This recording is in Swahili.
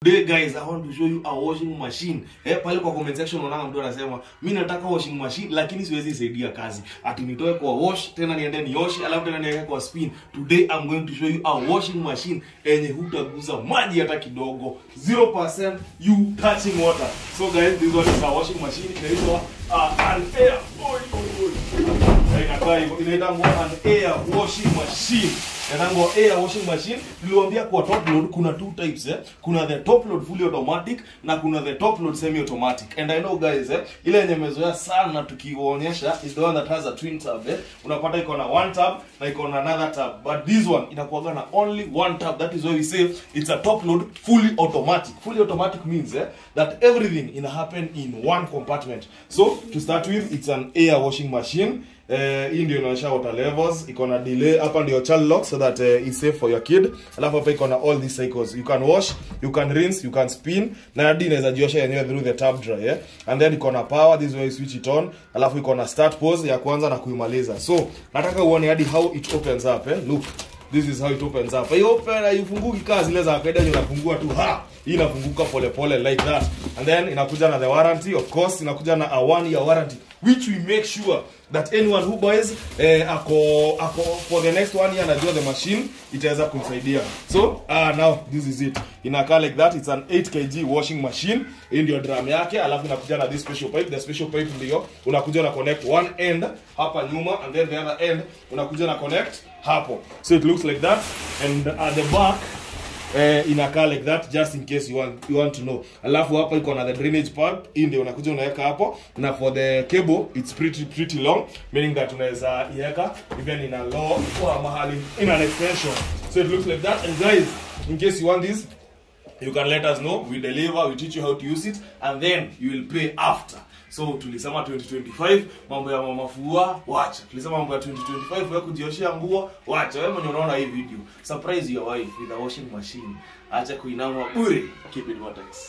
Today guys, I want to show you a washing machine. Pale kwa comment section unaona mtu anasema mimi nataka washing machine lakini siwezi saidia kazi. Ati nitoe kwa wash tena niende nioshe alafu tena niweke kwa spin. Today I'm going to show you a washing machine yenye hutaguza maji hata kidogo. 0% you touching water. So guys, this one is a washing machine. Inaitwa an air. Inaitwa an air washing machine. Yanango air washing machine. Niliwaambia kwa Topload kuna two types Kuna the Topload fully automatic na kuna the Topload semi automatic. And I know guys ile yenye mezoea sana tukionyesha is the one that has a twin tab Unapata iko na one tab na iko na another tab. But this one inakuwa na only one tab. That is why we say it's a Topload fully automatic. Fully automatic means that everything happen in one compartment. So to start with, it's an air washing machine. Hii ndio inaonyesha water levels, iko na delay, hapa ndio child lock so that it's safe for your kid. Alafu hapa iko na all these cycles. You can wash, you can rinse, you can spin. Na hadi inaweza jiosha yenyewe through the tap dry And then iko na power, this way you switch it on. Alafu iko na start pause ya kwanza na kuimaliza. So, nataka uone hadi how it opens up Look. This is how it opens up. Hii open ifunguki kazi zile za kawaida unafungua tu hii inafunguka pole pole like that. And then inakuja na the warranty, of course inakuja na a 1-year warranty which we make sure that anyone who buys ako for the next 1 year anajua the machine itaweza kumsaidia. So now this is it. Inakaa like that. It's an 8 kg washing machine. Hii ndio drum yake, alafu inakuja na this special pipe. The special pipe ndio unakuja na connect one end hapa nyuma and then the other end unakuja na connect hapo. So it looks like that, and at the back inakaa like that, just in case you want to know. Alafu hapa iko na the drainage pipe. Hii ndio unakuja unaweka hapo, na for the cable it's pretty long, meaning that unaweza iweka even in a low or mahali in an extension. So it looks like that. And guys, in case you want this, you can let us know. We deliver, we teach you how to use it, and then you will pay after. So tulisema 2025 mambo ya mafua wacha. Tulisema mambo ya 2025 ya kujioshia nguo wacha. Wewe mwenye unaona hii video, surprise your wife with a washing machine. Acha kuinama bure. Keep it Vortex.